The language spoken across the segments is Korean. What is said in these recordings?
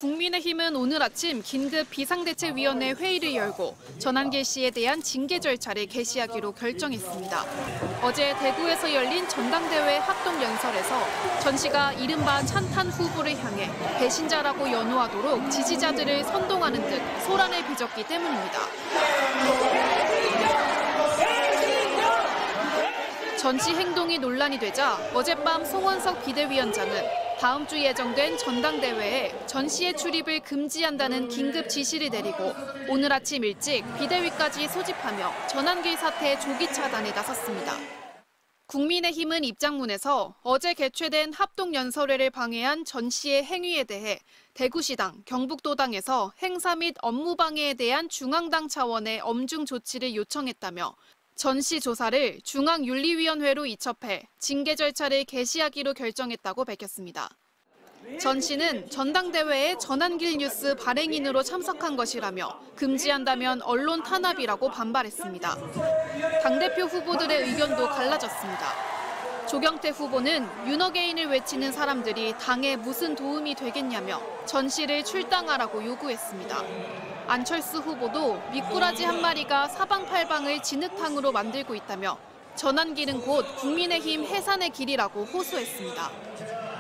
국민의힘은 오늘 아침 긴급 비상대책위원회 회의를 열고 전한길 씨에 대한 징계 절차를 개시하기로 결정했습니다. 어제 대구에서 열린 전당대회 합동연설에서 전 씨가 이른바 찬탄 후보를 향해 배신자라고 연호하도록 지지자들을 선동하는 듯 소란을 빚었기 때문입니다. 전 씨 행동이 논란이 되자 어젯밤 송원석 비대위원장은 다음 주 예정된 전당대회에 전 씨의 출입을 금지한다는 긴급 지시를 내리고 오늘 아침 일찍 비대위까지 소집하며 전한길 사태 조기 차단에 나섰습니다. 국민의힘은 입장문에서 어제 개최된 합동연설회를 방해한 전 씨의 행위에 대해 대구시당, 경북도당에서 행사 및 업무 방해에 대한 중앙당 차원의 엄중 조치를 요청했다며 전 씨 조사를 중앙윤리위원회로 이첩해 징계 절차를 개시하기로 결정했다고 밝혔습니다. 전 씨는 전당대회에 전한길 뉴스 발행인으로 참석한 것이라며 금지한다면 언론 탄압이라고 반발했습니다. 당대표 후보들의 의견도 갈라졌습니다. 조경태 후보는 윤어게인을 외치는 사람들이 당에 무슨 도움이 되겠냐며 전 씨를 출당하라고 요구했습니다. 안철수 후보도 미꾸라지 한 마리가 사방팔방을 진흙탕으로 만들고 있다며 전한길은 곧 국민의힘 해산의 길이라고 호소했습니다.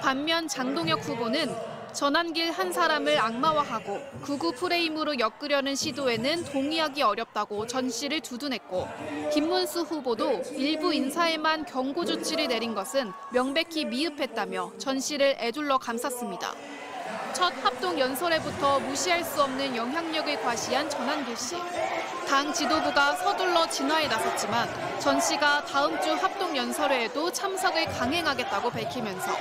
반면 장동혁 후보는 전한길 한 사람을 악마화하고 극우 프레임으로 엮으려는 시도에는 동의하기 어렵다고 전 씨를 두둔했고 김문수 후보도 일부 인사에만 경고 조치를 내린 것은 명백히 미흡했다며 전 씨를 에둘러 감쌌습니다. 첫 합동연설회부터 무시할 수 없는 영향력을 과시한 전한길 씨. 당 지도부가 서둘러 진화에 나섰지만 전 씨가 다음 주 합동연설회에도 참석을 강행하겠다고 밝히면서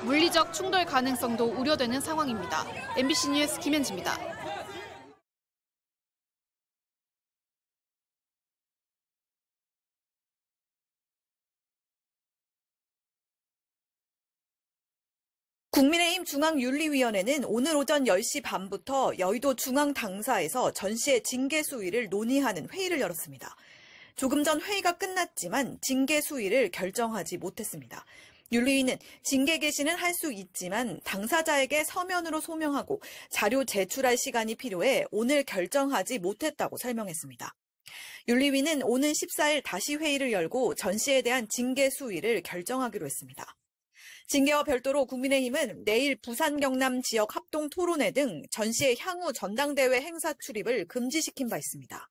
물리적 충돌 가능성도 우려되는 상황입니다. MBC 뉴스 김현지입니다. 국민의힘 중앙윤리위원회는 오늘 오전 10시 반부터 여의도 중앙당사에서 전 씨의 징계 수위를 논의하는 회의를 열었습니다. 조금 전 회의가 끝났지만 징계 수위를 결정하지 못했습니다. 윤리위는 징계 개시는 할 수 있지만 당사자에게 서면으로 소명하고 자료 제출할 시간이 필요해 오늘 결정하지 못했다고 설명했습니다. 윤리위는 오는 14일 다시 회의를 열고 전 씨에 대한 징계 수위를 결정하기로 했습니다. 징계와 별도로 국민의힘은 내일 부산 경남 지역 합동 토론회 등 전 씨의 향후 전당대회 행사 출입을 금지시킨 바 있습니다.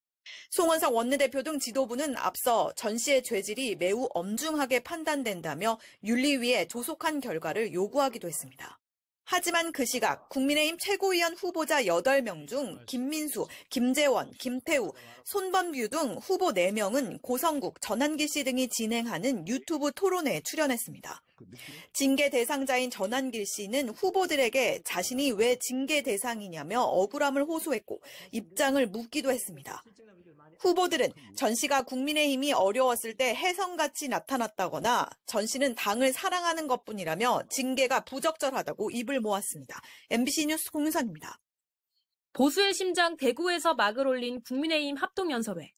송원석 원내대표 등 지도부는 앞서 전 씨의 죄질이 매우 엄중하게 판단된다며 윤리위에 조속한 결과를 요구하기도 했습니다. 하지만 그 시각 국민의힘 최고위원 후보자 8명 중 김민수, 김재원, 김태우, 손범규 등 후보 4명은 고성국, 전한길 씨 등이 진행하는 유튜브 토론회에 출연했습니다. 징계 대상자인 전한길 씨는 후보들에게 자신이 왜 징계 대상이냐며 억울함을 호소했고 입장을 묻기도 했습니다. 후보들은 전 씨가 국민의힘이 어려웠을 때 혜성같이 나타났다거나 전 씨는 당을 사랑하는 것뿐이라며 징계가 부적절하다고 입을 모았습니다. MBC 뉴스 공윤선입니다. 보수의 심장 대구에서 막을 올린 국민의힘 합동연설회.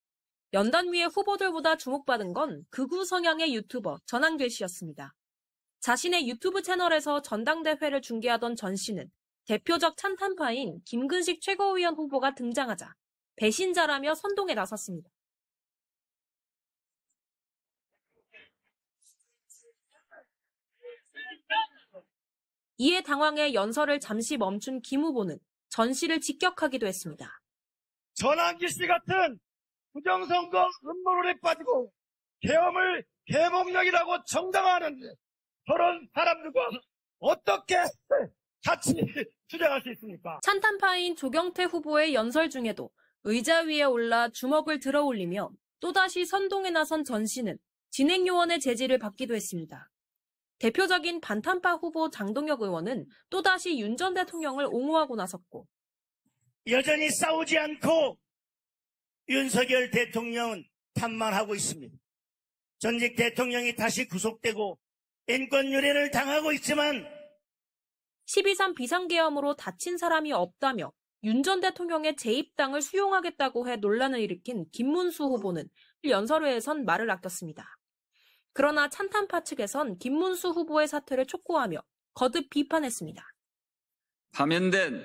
연단위의 후보들보다 주목받은 건 극우 성향의 유튜버 전한길 씨였습니다. 자신의 유튜브 채널에서 전당대회를 중계하던 전 씨는 대표적 찬탄파인 김근식 최고위원 후보가 등장하자 배신자라며 선동에 나섰습니다. 이에 당황해 연설을 잠시 멈춘 김 후보는 전 씨를 직격하기도 했습니다. 전한길 씨 같은 부정선거 음모론에 빠지고 계엄을 계몽령이라고 정당화하는데 저런 사람들과 어떻게 같이 투쟁할 수 있습니까? 찬탄파인 조경태 후보의 연설 중에도 의자 위에 올라 주먹을 들어올리며 또다시 선동에 나선 전 씨는 진행요원의 제지를 받기도 했습니다. 대표적인 반탄파 후보 장동혁 의원은 또다시 윤 전 대통령을 옹호하고 나섰고 여전히 싸우지 않고 윤석열 대통령은 탓만 있습니다. 전직 대통령이 다시 구속되고 인권유린을 당하고 있지만 12.3 비상계엄으로 다친 사람이 없다며 윤 전 대통령의 재입당을 수용하겠다고 해 논란을 일으킨 김문수 후보는 연설회에선 말을 아꼈습니다. 그러나 찬탄파 측에선 김문수 후보의 사퇴를 촉구하며 거듭 비판했습니다. 파면된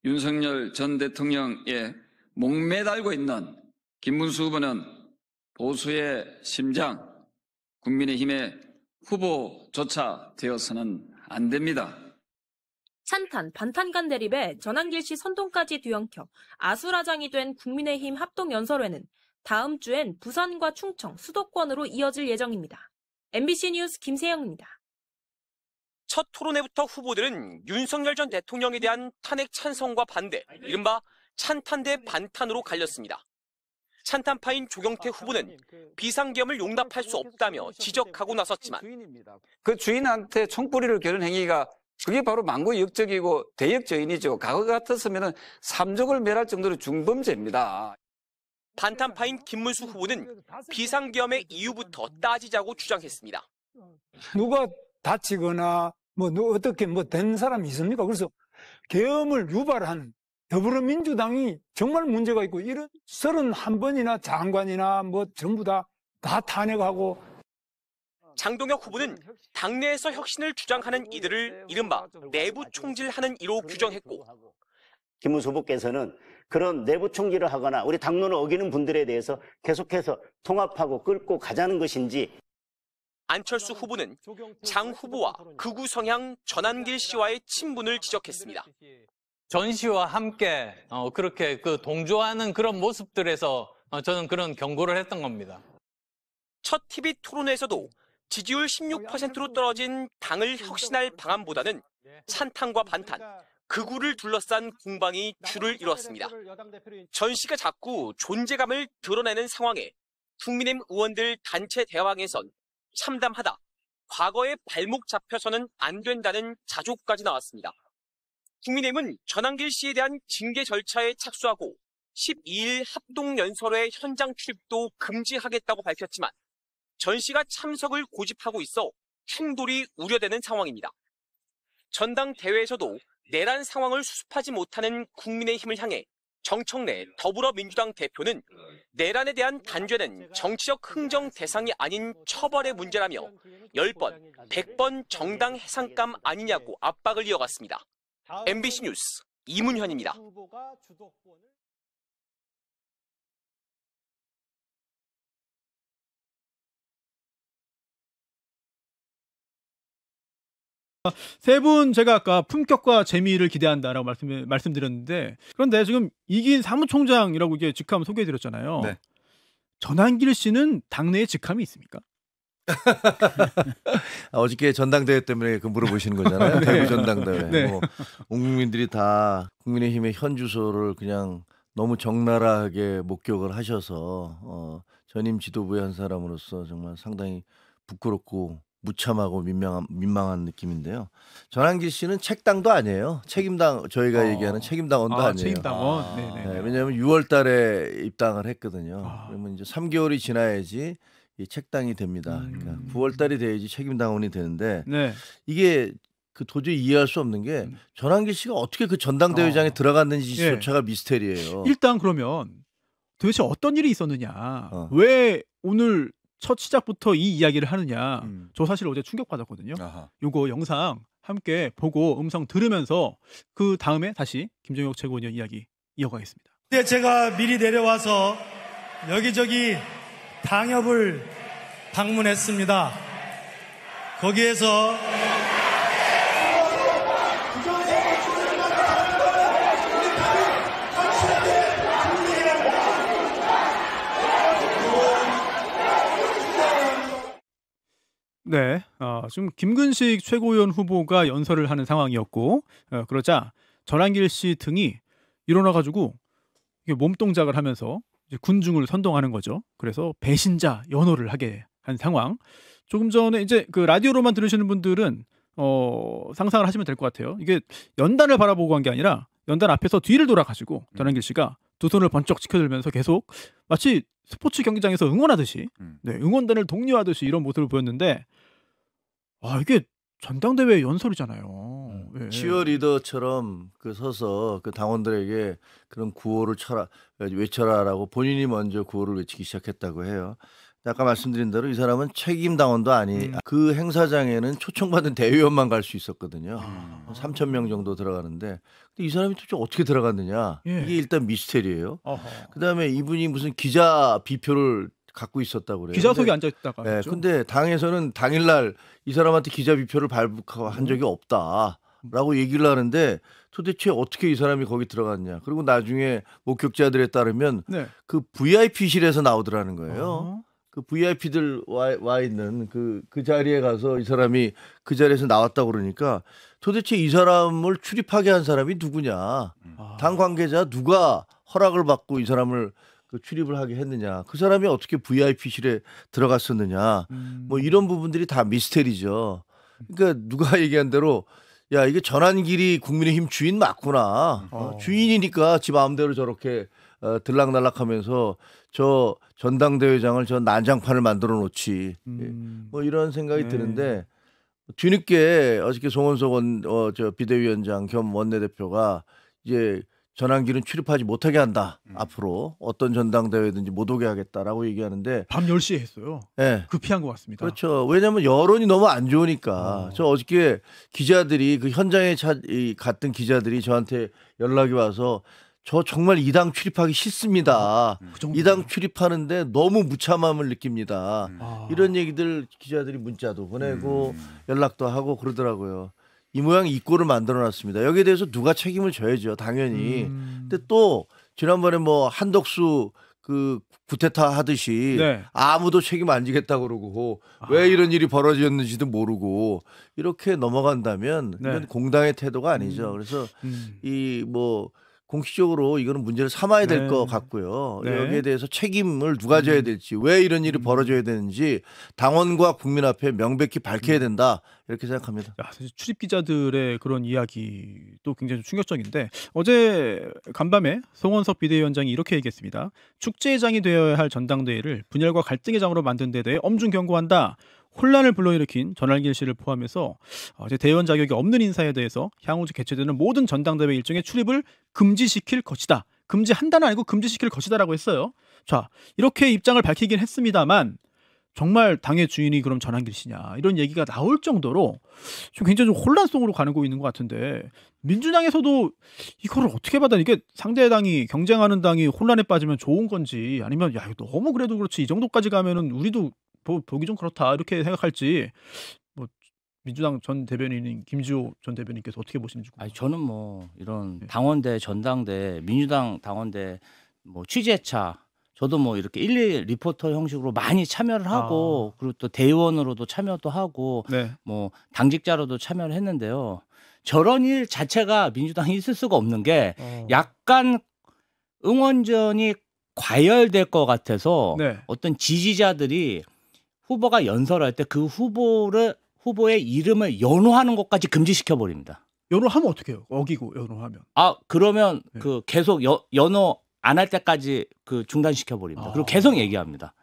윤석열 전 대통령의 목매달고 있는 김문수 후보는 보수의 심장, 국민의힘의 후보조차 되어서는 안 됩니다. 찬탄, 반탄간 대립에 전한길 씨 선동까지 뒤엉켜 아수라장이 된 국민의힘 합동연설회는 다음 주엔 부산과 충청, 수도권으로 이어질 예정입니다. MBC 뉴스 김세영입니다. 첫 토론회부터 후보들은 윤석열 전 대통령에 대한 탄핵 찬성과 반대, 이른바 찬탄 대 반탄으로 갈렸습니다. 찬탄파인 조경태 후보는 비상계엄을 용납할 수 없다며 지적하고 나섰지만 그 주인한테 총뿌리를 겨눈 행위가 그게 바로 만고역적이고 대역죄인이죠. 과거 같았으면 삼족을 멸할 정도로 중범죄입니다. 반탄파인 김문수 후보는 비상계엄의 이유부터 따지자고 주장했습니다. 누가 다치거나 어떻게 된 사람이 있습니까? 그래서 계엄을 유발하는 더불어민주당이 정말 문제가 있고 이런 31번이나 장관이나 전부 다 탄핵하고. 장동혁 후보는 당내에서 혁신을 주장하는 이들을 이른바 내부 총질하는 이로 규정했고, 김문수 후보께서는 그런 내부 총질을 하거나 우리 당론을 어기는 분들에 대해서 계속해서 통합하고 끌고 가자는 것인지. 안철수 후보는 장 후보와 극우 성향 전한길 씨와의 친분을 지적했습니다. 전 씨와 함께 그렇게 동조하는 그런 모습들에서 저는 그런 경고를 했던 겁니다. 첫 TV 토론회에서도 지지율 16%로 떨어진 당을 혁신할 방안보다는 찬탄과 반탄, 극우를 둘러싼 공방이 줄을 이뤘습니다. 전 씨가 자꾸 존재감을 드러내는 상황에 국민의힘 의원들 단체 대화에선 참담하다, 과거에 발목 잡혀서는 안 된다는 자족까지 나왔습니다. 국민의힘은 전한길 씨에 대한 징계 절차에 착수하고 12일 합동연설회 현장 출입도 금지하겠다고 밝혔지만 전 씨가 참석을 고집하고 있어 충돌이 우려되는 상황입니다. 전당대회에서도 내란 상황을 수습하지 못하는 국민의힘을 향해 정청래 더불어민주당 대표는 내란에 대한 단죄는 정치적 흥정 대상이 아닌 처벌의 문제라며 10번, 100번 정당 해산감 아니냐고 압박을 이어갔습니다. MBC 뉴스 이문현입니다. 세 분 제가 아까 품격과 재미를 기대한다라고 말씀드렸는데, 그런데 지금 이긴 사무총장이라고 이게 직함 소개해드렸잖아요. 네. 전한길 씨는 당내에 직함이 있습니까? 어저께 전당대회 때문에 물어보시는 거잖아요. 네. 대구 전당대회. 네. 온 국민들이 다 국민의힘의 현 주소를 그냥 너무 적나라하게 목격을 하셔서 전임 지도부의 한 사람으로서 정말 상당히 부끄럽고 무참하고 민망한 느낌인데요. 전한길 씨는 책당도 아니에요. 책임당, 저희가 얘기하는 책임당원도 아니에요. 책임당원. 네, 왜냐하면 6월 달에 입당을 했거든요. 그러면 이제 3개월이 지나야지 이 책당이 됩니다. 그러니까 9월 달이 돼야지 책임당원이 되는데, 네. 이게 도저히 이해할 수 없는 게 전한길 씨가 어떻게 그 전당대회장에 들어갔는지조차가 미스테리예요. 일단 그러면 도대체 어떤 일이 있었느냐, 왜 오늘 첫 시작부터 이 이야기를 하느냐. 저 사실 어제 충격받았거든요. 요거 영상 함께 보고 음성 들으면서 그 다음에 다시 김종혁 최고위원 이야기 이어가겠습니다. 근데 제가 미리 내려와서 여기저기 당협을 방문했습니다. 거기에서 네, 지금 김근식 최고위원 후보가 연설을 하는 상황이었고, 그러자 전한길 씨 등이 일어나가지고 몸동작을 하면서 이제 군중을 선동하는 거죠. 그래서 배신자 연호를 하게 한 상황. 조금 전에 이제 그 라디오로만 들으시는 분들은 상상을 하시면 될 것 같아요. 이게 연단을 바라보고 한 게 아니라 연단 앞에서 뒤를 돌아가지고 전한길 씨가 두 손을 번쩍 지켜들면서 계속 마치 스포츠 경기장에서 응원하듯이, 네, 응원단을 독려하듯이 이런 모습을 보였는데, 이게 전당대회 연설이잖아요. 네. 치어리더처럼 서서 그 당원들에게 그런 구호를 외쳐라라고 본인이 먼저 구호를 외치기 시작했다고 해요. 아까 말씀드린 대로 이 사람은 책임 당원도 그 행사장에는 초청받은 대의원만 갈 수 있었거든요. 3,000명 정도 들어가는데 근데 이 사람이 도대체 어떻게 들어갔느냐 이게 일단 미스테리예요. 그다음에 이분이 무슨 기자 비표를 갖고 있었다고 그래요. 기자석에 앉아 있다가. 네, 근데 당에서는 당일날 이 사람한테 기자 비표를 발부한 적이 없다라고 얘기를 하는데 도대체 어떻게 이 사람이 거기 들어갔냐. 그리고 나중에 목격자들에 따르면 그 VIP실에서 나오더라는 거예요. 그 VIP들 와 있는 그 자리에 가서 이 사람이 그 자리에서 나왔다고 그러니까 도대체 이 사람을 출입하게 한 사람이 누구냐. 당 관계자 누가 허락을 받고 이 사람을 그 출입을 하게 했느냐. 그 사람이 어떻게 VIP실에 들어갔었느냐. 뭐 이런 부분들이 다 미스테리죠. 그러니까 누가 얘기한 대로 야 이게 전한길이 국민의힘 주인 맞구나. 주인이니까 지 마음대로 저렇게 들락날락하면서 저 전당대회장을 저 난장판을 만들어 놓지. 뭐 이런 생각이 드는데 뒤늦게 어저께 송원석 저 비대위원장 겸 원내대표가 이제 전한길은 출입하지 못하게 한다. 앞으로 어떤 전당대회든지 못 오게 하겠다라고 얘기하는데 밤 10시에 했어요. 네. 급히한 것 같습니다. 그렇죠. 왜냐하면 여론이 너무 안 좋으니까. 저 어저께 기자들이 그 현장에 갔던 기자들이 저한테 연락이 와서 저 정말 이 당 출입하기 싫습니다. 이 당 출입하는데 너무 무참함을 느낍니다. 이런 얘기들 기자들이 문자도 보내고 연락도 하고 그러더라고요. 이 모양 이 꼴을 만들어놨습니다. 여기에 대해서 누가 책임을 져야죠, 당연히. 근데 또 지난번에 뭐 한덕수 그 구테타 하듯이 아무도 책임 안 지겠다 그러고 왜 이런 일이 벌어졌는지도 모르고 이렇게 넘어간다면 이건 공당의 태도가 아니죠. 그래서 이 뭐 공식적으로 이거는 문제를 삼아야 될 것 같고요. 여기에 대해서 책임을 누가 져야 될지 왜 이런 일이 벌어져야 되는지 당원과 국민 앞에 명백히 밝혀야 된다 이렇게 생각합니다. 사실 출입 기자들의 그런 이야기도 굉장히 충격적인데 어제 간밤에 송원석 비대위원장이 이렇게 얘기했습니다. 축제장이 되어야 할 전당대회를 분열과 갈등의 장으로 만든 데 대해 엄중 경고한다. 혼란을 불러일으킨 전한길 씨를 포함해서 어제 대의원 자격이 없는 인사에 대해서 향후 개최되는 모든 전당대회 일정의 출입을 금지시킬 것이다. 금지한다는 아니고 금지시킬 것이다라고 했어요. 자, 이렇게 입장을 밝히긴 했습니다만 정말 당의 주인이 그럼 전한길 씨냐 이런 얘기가 나올 정도로 좀 굉장히 좀 혼란 속으로 가고 있는 것 같은데 민주당에서도 이거를 어떻게 받아 이게 상대 당이 경쟁하는 당이 혼란에 빠지면 좋은 건지 아니면 야 이거 너무 그래도 그렇지 이 정도까지 가면은 우리도 보기 좀 그렇다 이렇게 생각할지 뭐 민주당 전 대변인인 김지호 전 대변인께서 어떻게 보시는지 궁금합니다. 아니 저는 뭐 이런 당원대 전당대 민주당 당원대 뭐 취재차 저도 뭐 이렇게 일일 리포터 형식으로 많이 참여를 하고 그리고 또 대의원으로도 참여도 하고 뭐 당직자로도 참여를 했는데요. 저런 일 자체가 민주당이 있을 수가 없는 게 약간 응원전이 과열될 것 같아서 어떤 지지자들이 후보가 연설할 때 그 후보의 이름을 연호하는 것까지 금지시켜 버립니다. 연호하면 어떻게 해요? 어기고 연호하면. 그러면 그 계속 연호 안 할 때까지 그 중단시켜 버립니다. 그리고 계속 얘기합니다.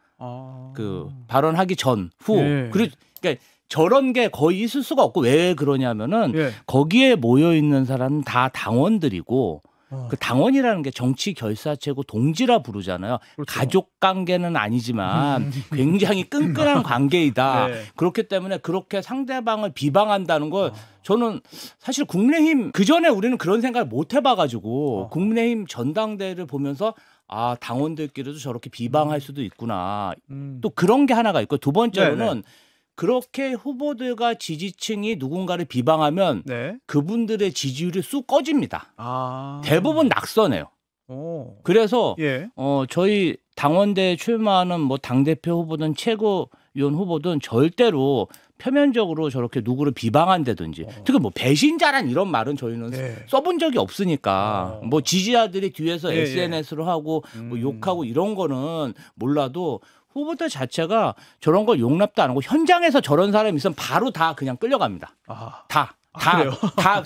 그 발언하기 전, 후. 그러니까 저런 게 거의 있을 수가 없고 왜 그러냐면은 거기에 모여 있는 사람은 다 당원들이고 그 당원이라는 게 정치 결사체고 동지라 부르잖아요. 그렇죠. 가족 관계는 아니지만 굉장히 끈끈한 관계이다. 그렇기 때문에 그렇게 상대방을 비방한다는 걸 저는 사실 국민의힘 그전에 우리는 그런 생각을 못 해봐가지고 국민의힘 전당대회를 보면서 당원들끼리도 저렇게 비방할 수도 있구나. 또 그런 게 하나가 있고 두 번째로는 그렇게 후보들과 지지층이 누군가를 비방하면 그분들의 지지율이 쑥 꺼집니다. 대부분 낙선해요. 그래서 저희 당원대에 출마하는 뭐 당대표 후보든 최고위원 후보든 절대로 표면적으로 저렇게 누구를 비방한다든지 특히 뭐 배신자란 이런 말은 저희는 써본 적이 없으니까 뭐 지지자들이 뒤에서 SNS로 하고 뭐 욕하고 이런 거는 몰라도 후보들 자체가 저런 걸 용납도 안 하고 현장에서 저런 사람이 있으면 바로 다 그냥 끌려갑니다. 다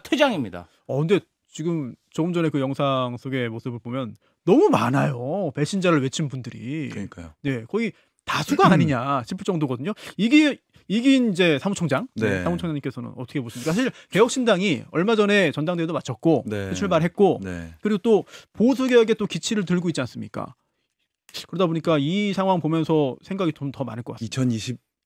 퇴장입니다. 근데 지금 조금 전에 그 영상 속의 모습을 보면 너무 많아요. 배신자를 외친 분들이. 그러니까요. 거의 다수가 아니냐 싶을 정도거든요. 이긴 이제 사무총장, 사무총장님께서는 어떻게 보십니까? 사실 개혁신당이 얼마 전에 전당대회도 마쳤고 출발했고 그리고 또 보수개혁에 또 기치를 들고 있지 않습니까? 그러다 보니까 이 상황 보면서 생각이 좀 더 많을 것 같습니다.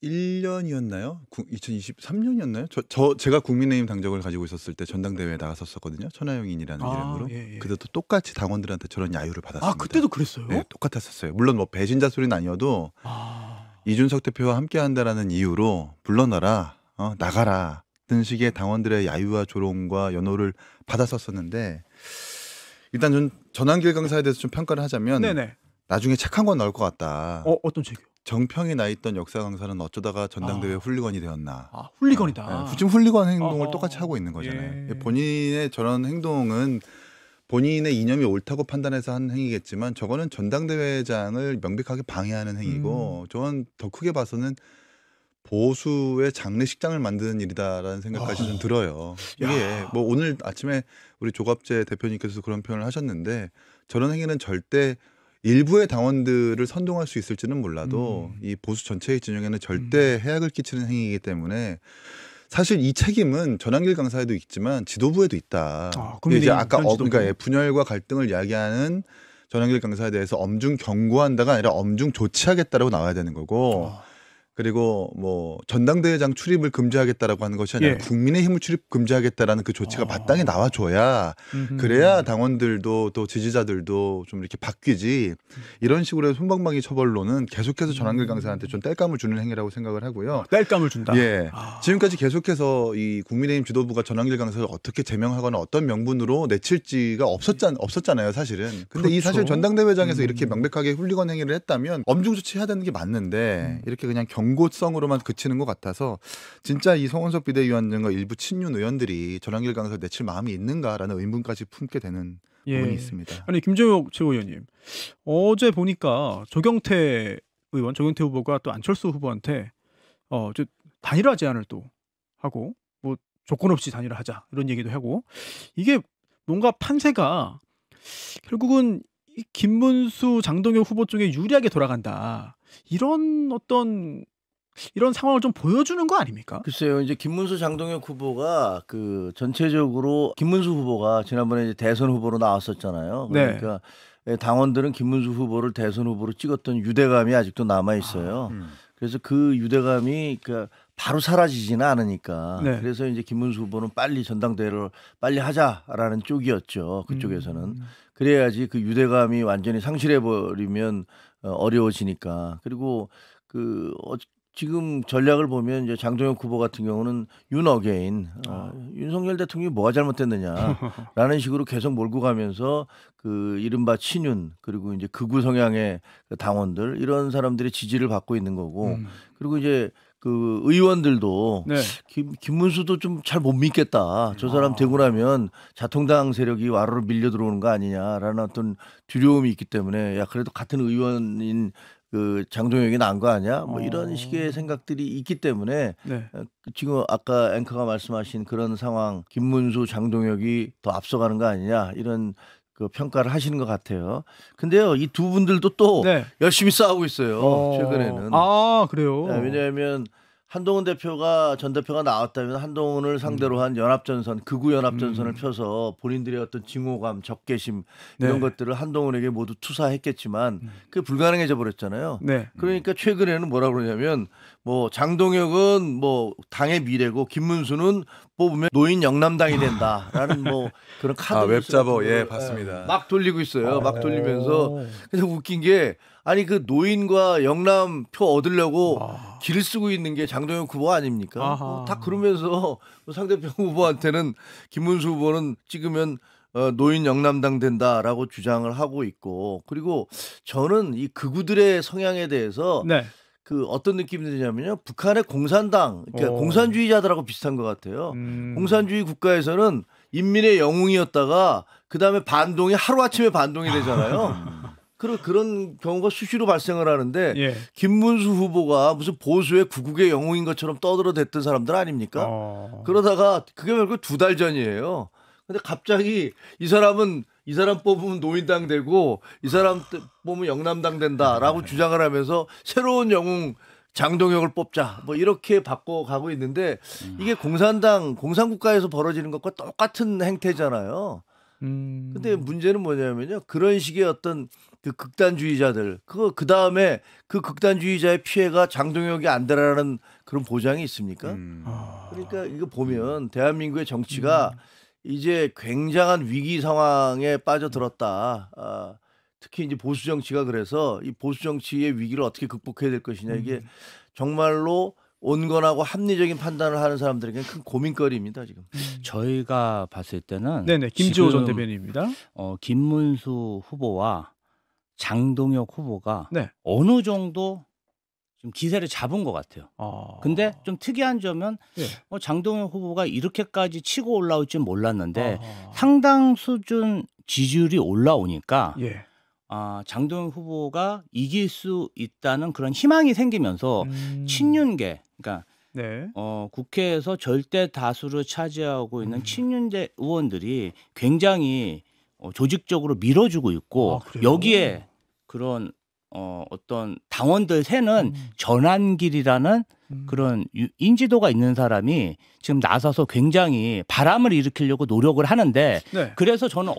2021년이었나요? 2023년이었나요? 제가 국민의힘 당적을 가지고 있었을 때 전당대회에 나갔었거든요. 천하용인이라는 이름으로. 예, 예. 그때도 똑같이 당원들한테 저런 야유를 받았습니다. 아, 그때도 그랬어요? 네, 똑같았었어요. 물론 뭐 배신자 소리는 아니어도 이준석 대표와 함께한다라는 이유로 물러나라, 나가라 등 식의 당원들의 야유와 조롱과 연호를 받았었는데 일단 전 전환길 강사에 대해서 좀 평가를 하자면 네네. 나중에 책 한 권 나올 것 같다. 어떤 책이요? 정평이 나 있던 역사 강사는 어쩌다가 전당대회 훌리건이 되었나. 훌리건이다. 지금 훌리건 행동을 똑같이 하고 있는 거잖아요. 예. 본인의 저런 행동은 본인의 이념이 옳다고 판단해서 한 행위겠지만 저거는 전당대회장을 명백하게 방해하는 행위고 저건 더 크게 봐서는 보수의 장례식장을 만드는 일이다라는 생각까지 좀 들어요. 이게 뭐 오늘 아침에 우리 조갑재 대표님께서도 그런 표현을 하셨는데 저런 행위는 절대 일부의 당원들을 선동할 수 있을지는 몰라도 이 보수 전체의 진영에는 절대 해악을 끼치는 행위이기 때문에 사실 이 책임은 전환길 강사에도 있지만 지도부에도 있다. 이제 아까 그러니까 분열과 갈등을 이야기하는 전환길 강사에 대해서 엄중 경고한다가 아니라 엄중 조치하겠다라고 나와야 되는 거고 그리고 뭐 전당대회장 출입을 금지하겠다라고 하는 것이 아니라 국민의힘을 출입 금지하겠다라는 그 조치가 마땅히 나와줘야 그래야 당원들도 또 지지자들도 좀 이렇게 바뀌지 이런 식으로 솜방망이 처벌로는 계속해서 전환길 강사한테 좀 땔감을 주는 행위라고 생각을 하고요. 땔감을 준다. 예. 지금까지 계속해서 이 국민의힘 지도부가 전환길 강사를 어떻게 제명하거나 어떤 명분으로 내칠지가 없었잖아요, 사실은. 근데 이 사실 전당대회장에서 이렇게 명백하게 훌리건 행위를 했다면 엄중 조치해야 되는 게 맞는데 이렇게 그냥 경고성으로만 그치는 것 같아서 진짜 이 송원석 비대위원장과 일부 친윤 의원들이 전환길 강사를 내칠 마음이 있는가라는 의문까지 품게 되는 부분이 있습니다. 아니 김종혁 최고위원님 어제 보니까 조경태 후보가 또 안철수 후보한테 단일화 제안을 또 하고 뭐 조건 없이 단일화하자 이런 얘기도 하고 이게 뭔가 판세가 결국은 이 김문수 장동혁 후보 쪽에 유리하게 돌아간다. 이런 상황을 좀 보여주는 거 아닙니까? 글쎄요, 이제 김문수 장동혁 후보가 전체적으로 김문수 후보가 지난번에 이제 대선 후보로 나왔었잖아요. 그러니까 당원들은 김문수 후보를 대선 후보로 찍었던 유대감이 아직도 남아 있어요. 그래서 그 유대감이 바로 사라지지는 않으니까. 그래서 이제 김문수 후보는 빨리 전당대회를 빨리 하자라는 쪽이었죠. 그쪽에서는. 그래야지 그 유대감이 완전히 상실해버리면 어려워지니까. 그리고 지금 전략을 보면 이제 장동혁 후보 같은 경우는 윤어게인 윤석열 대통령이 뭐가 잘못됐느냐라는 식으로 계속 몰고 가면서 이른바 친윤 그리고 이제 극우 성향의 당원들 이런 사람들의 지지를 받고 있는 거고 그리고 이제 의원들도 김문수도 좀 잘 못 믿겠다. 저 사람 되고 나면 자통당 세력이 와로로 밀려 들어오는 거 아니냐라는 어떤 두려움이 있기 때문에 야 그래도 같은 의원인 장동혁이 나은 거 아니야? 뭐 이런 식의 생각들이 있기 때문에 지금 아까 앵커가 말씀하신 그런 상황 김문수 장동혁이 더 앞서가는 거 아니냐 이런 평가를 하시는 것 같아요. 근데요 이 두 분들도 또 열심히 싸우고 있어요. 최근에는. 그래요? 왜냐하면 한동훈 전 대표가 나왔다면 한동훈을 상대로 한 연합전선, 극우 연합전선을 펴서 본인들의 어떤 징호감, 적개심 이런 것들을 한동훈에게 모두 투사했겠지만 그게 불가능해져 버렸잖아요. 그러니까 최근에는 뭐라 그러냐면 뭐 장동혁은 뭐 당의 미래고 김문수는 뽑으면 노인 영남당이 된다라는 뭐 그런 카드 웹자보 봤습니다. 막 돌리고 있어요. 막 돌리면서 그래서 웃긴 게 아니 노인과 영남 표 얻으려고 길을 쓰고 있는 게 장동혁 후보 아닙니까? 다 그러면서 상대편 후보한테는 김문수 후보는 찍으면 노인 영남당 된다라고 주장을 하고 있고 그리고 저는 이 극우들의 성향에 대해서 어떤 느낌이 드냐면요. 북한의 공산당, 그러니까 공산주의자들하고 비슷한 것 같아요. 공산주의 국가에서는 인민의 영웅이었다가 그 다음에 반동이 하루아침에 반동이 되잖아요. 그런 경우가 수시로 발생을 하는데 김문수 후보가 무슨 보수의 구국의 영웅인 것처럼 떠들어댔던 사람들 아닙니까? 그러다가 그게 결국 2달 전이에요. 근데 갑자기 이 사람 뽑으면 노인당 되고 이 사람 뽑으면 영남당 된다라고 주장을 하면서 새로운 영웅 장동혁을 뽑자 뭐 이렇게 바꿔가고 있는데 이게 공산국가에서 벌어지는 것과 똑같은 행태잖아요. 근데 문제는 뭐냐면요. 그런 식의 어떤 그 극단주의자들, 그 다음에 그 극단주의자의 피해가 장동혁이 안 되라는 그런 보장이 있습니까? 그러니까 이거 보면 대한민국의 정치가 이제 굉장한 위기 상황에 빠져들었다. 특히 이제 보수 정치가 그래서 이 보수 정치의 위기를 어떻게 극복해야 될 것이냐 이게 정말로 온건하고 합리적인 판단을 하는 사람들에게는 큰 고민거리입니다 지금. 저희가 봤을 때는 네네 김지호 전 대변인입니다. 김문수 후보와 장동혁 후보가 네. 어느 정도 좀 기세를 잡은 것 같아요. 근데 좀 특이한 점은 예. 장동혁 후보가 이렇게까지 치고 올라올 줄 몰랐는데 상당 수준 지지율이 올라오니까 예. 장동혁 후보가 이길 수 있다는 그런 희망이 생기면서 친윤계, 그러니까 네. 국회에서 절대 다수를 차지하고 있는 친윤계 의원들이 굉장히 조직적으로 밀어주고 있고 여기에 그런 어떤 당원들 세는 전환길이라는 그런 인지도가 있는 사람이 지금 나서서 굉장히 바람을 일으키려고 노력을 하는데 네. 그래서 저는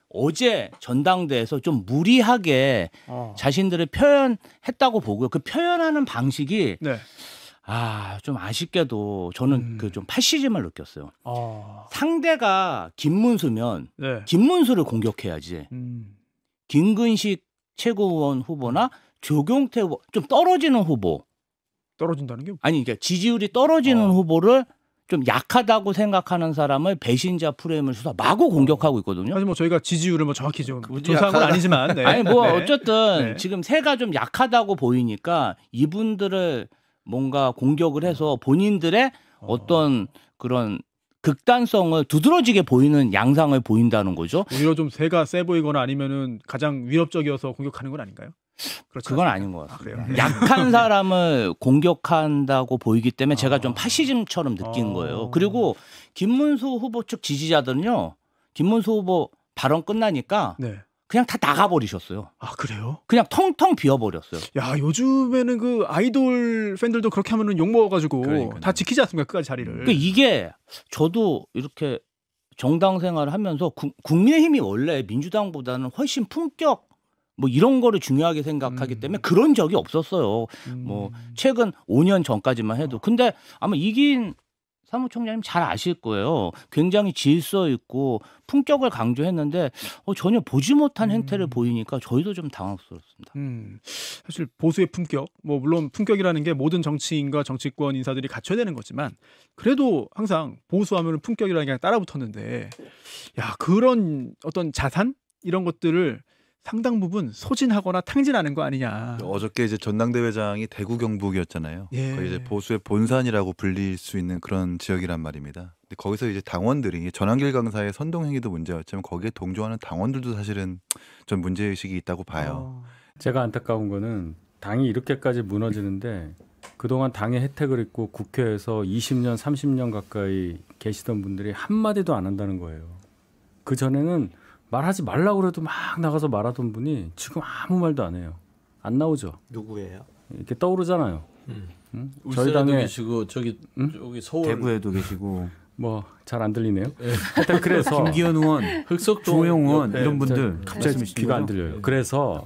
어제 전당대회에서 좀 무리하게 자신들을 표현했다고 보고요. 그 표현하는 방식이 네. 좀 아쉽게도 저는 그 좀 패시즘을 느꼈어요. 상대가 김문수면 네. 김문수를 공격해야지. 김근식 최고위원 후보나 조경태 후보 좀 떨어지는 후보. 떨어진다는 게? 아니 그러니까 지지율이 떨어지는 후보를 좀 약하다고 생각하는 사람을 배신자 프레임을 써서 마구 공격하고 있거든요. 사실 뭐 저희가 지지율을 뭐 정확히 좀 조사한 건 아니지만, 네. 아니 뭐 네. 어쨌든 네. 지금 새가 좀 약하다고 보이니까 이분들을 뭔가 공격을 해서 본인들의 어떤 그런 극단성을 두드러지게 보이는 양상을 보인다는 거죠. 오히려 좀 새가 세 보이거나 아니면은 가장 위협적이어서 공격하는 건 아닌가요? 그건 아닌 것 같아요. 그래요? 약한 사람을 공격한다고 보이기 때문에 제가 좀 파시즘처럼 느낀 거예요. 그리고 김문수 후보 측 지지자들은요. 김문수 후보 발언 끝나니까 네. 그냥 다 나가버리셨어요. 아 그래요? 그냥 텅텅 비어버렸어요. 야 요즘에는 그 아이돌 팬들도 그렇게 하면은 욕 먹어가지고 다 지키지 않습니까 끝까지 자리를. 그러니까 이게 저도 이렇게 정당 생활을 하면서 국민의힘이 원래 민주당보다는 훨씬 품격 뭐 이런 거를 중요하게 생각하기 때문에 그런 적이 없었어요. 뭐 최근 5년 전까지만 해도. 근데 아마 이긴 사무총장님 잘 아실 거예요. 굉장히 질서 있고 품격을 강조했는데 전혀 보지 못한 행태를 보이니까 저희도 좀 당황스럽습니다. 사실 보수의 품격, 뭐 물론 품격이라는 게 모든 정치인과 정치권 인사들이 갖춰야 되는 거지만 그래도 항상 보수하면 품격이라는 게 따라붙었는데 야 그런 어떤 자산 이런 것들을 상당 부분 소진하거나 탕진하는 거 아니냐. 어저께 이제 전당대회장이 대구 경북이었잖아요. 예. 거의 이제 보수의 본산이라고 불릴 수 있는 그런 지역이란 말입니다. 근데 거기서 이제 당원들이 전환길 강사의 선동행위도 문제였지만 거기에 동조하는 당원들도 사실은 전 문제의식이 있다고 봐요. 제가 안타까운 거는 당이 이렇게까지 무너지는데 그동안 당의 혜택을 입고 국회에서 20년, 30년 가까이 계시던 분들이 한마디도 안 한다는 거예요. 그전에는 말하지 말라고 그래도 막 나가서 말하던 분이 지금 아무 말도 안 해요. 안 나오죠. 누구예요? 이렇게 떠오르잖아요. 응? 저희 울산에도 당에 계시고 저기 서울 대구에도 계시고 뭐 잘 안 들리네요. 하여튼 그래서 김기현 의원, 흑석동 조영 의원 옆에 이런 분들 갑자기 귀가 안 들려요. 그래서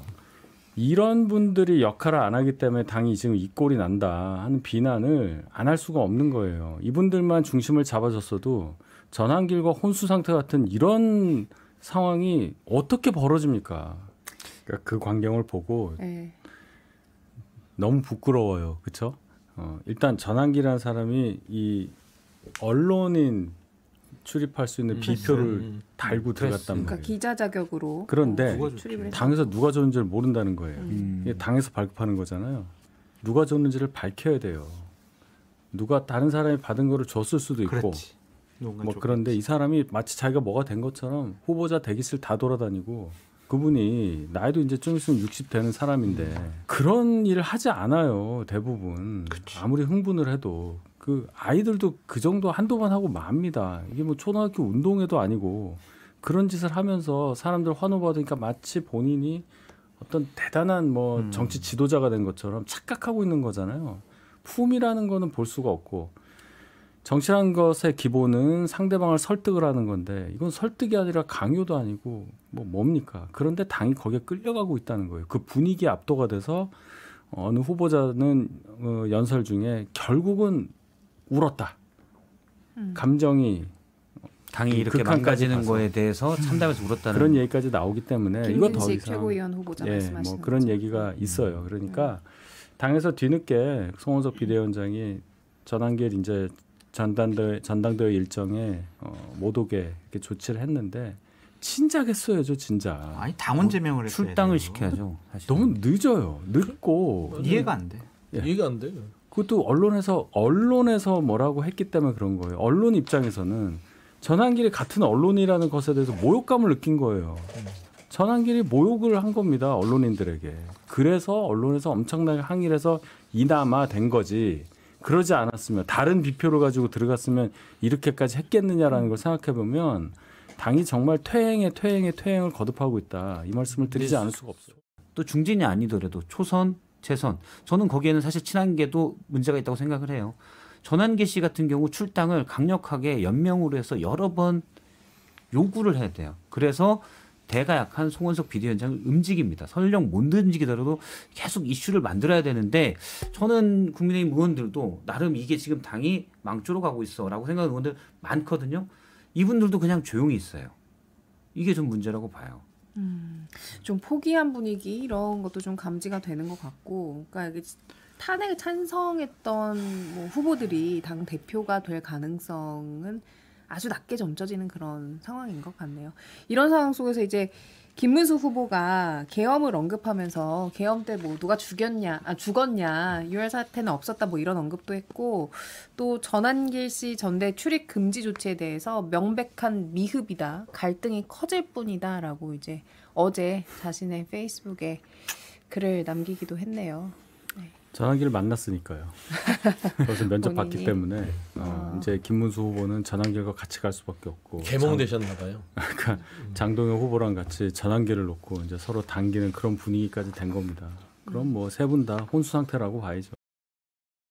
이런 분들이 역할을 안 하기 때문에 당이 지금 이 꼴이 난다 하는 비난을 안 할 수가 없는 거예요. 이분들만 중심을 잡아줬어도 전환길과 혼수 상태 같은 이런 상황이 어떻게 벌어집니까? 그러니까 그 광경을 보고 너무 부끄러워요. 그렇죠? 일단 전환기라는 사람이 이 언론인 출입할 수 있는 비표를 달고 들어갔단 말이에요. 그러니까 기자 자격으로. 그런데 출입을 당에서 누가 줬는지를 모른다는 거예요. 이게 당에서 발급하는 거잖아요. 누가 줬는지를 밝혀야 돼요. 누가 다른 사람이 받은 거를 줬을 수도 있고. 그렇지. 뭐 그런데 이 사람이 마치 자기가 뭐가 된 것처럼 후보자 대기실 다 돌아다니고 그분이 나이도 이제 좀 있으면 60 되는 사람인데 그런 일을 하지 않아요. 대부분. 아무리 흥분을 해도 그 아이들도 그 정도 한두 번 하고 맙니다. 이게 뭐 초등학교 운동회도 아니고 그런 짓을 하면서 사람들 환호받으니까 마치 본인이 어떤 대단한 뭐 정치 지도자가 된 것처럼 착각하고 있는 거잖아요. 품이라는 거는 볼 수가 없고 정치라는 것의 기본은 상대방을 설득을 하는 건데 이건 설득이 아니라 강요도 아니고 뭡니까? 그런데 당이 거기에 끌려가고 있다는 거예요. 그 분위기에 압도가 돼서 어느 후보자는 연설 중에 결국은 울었다. 감정이 당이 이렇게 망가지는 거에 대해서 참담해서 울었다는 그런 얘기까지 나오기 때문에 이거 더 김근식 이상 최고위원 후보자 말씀하시는 뭐 그런 얘기가 있어요. 그러니까 당에서 뒤늦게 송원석 비대위원장이 전한길 이제 전당대회 일정에 못 오게 이렇게 조치를 했는데 진작 했어야죠, 진작. 아니 당원 제명을 했어요. 출당을 시켜야죠. 사실. 너무 늦어요. 늦고 이해가 안 돼. 이해가 안 돼. 그것도 언론에서 뭐라고 했기 때문에 그런 거예요. 언론 입장에서는 전한길이 같은 언론이라는 것에 대해서 모욕감을 느낀 거예요. 전한길이 모욕을 한 겁니다, 언론인들에게. 그래서 언론에서 엄청나게 항의를 해서 이나마 된 거지. 그러지 않았으면 다른 비표를 가지고 들어갔으면 이렇게까지 했겠느냐라는 걸 생각해 보면 당이 정말 퇴행에 퇴행을 거듭하고 있다. 이 말씀을 드리지 않을 수가 없어요. 또 중진이 아니더라도 초선, 재선. 저는 거기에는 사실 친한계도 문제가 있다고 생각을 해요. 전한계 씨 같은 경우 출당을 강력하게 연명으로 해서 여러 번 요구를 해야 돼요. 그래서 대가 약한 송원석 비대위원장을 움직입니다. 설령 못 움직이더라도 계속 이슈를 만들어야 되는데 저는 국민의힘 의원들도 나름 이게 지금 당이 망조로 가고 있어라고 생각하는 의원들 많거든요. 이분들도 그냥 조용히 있어요. 이게 좀 문제라고 봐요. 좀 포기한 분위기 이런 것도 좀 감지가 되는 것 같고, 그러니까 이게 탄핵을 찬성했던 뭐 후보들이 당 대표가 될 가능성은 아주 낮게 점쳐지는 그런 상황인 것 같네요. 이런 상황 속에서 이제 김문수 후보가 계엄을 언급하면서 계엄 때 뭐 누가 죽었냐, 유혈 사태는 없었다 뭐 이런 언급도 했고, 또 전한길 씨 전대 출입 금지 조치에 대해서 명백한 미흡이다, 갈등이 커질 뿐이다라고 이제 어제 자신의 페이스북에 글을 남기기도 했네요. 전한길을 만났으니까요. 그래서 면접 받기 때문에 이제 김문수 후보는 전한길과 같이 갈 수밖에 없고 개몽되셨나 봐요. 그러니까 장동영 후보랑 같이 전한길을 놓고 이제 서로 당기는 그런 분위기까지 된 겁니다. 그럼 뭐 세 분 다 혼수 상태라고 봐야죠.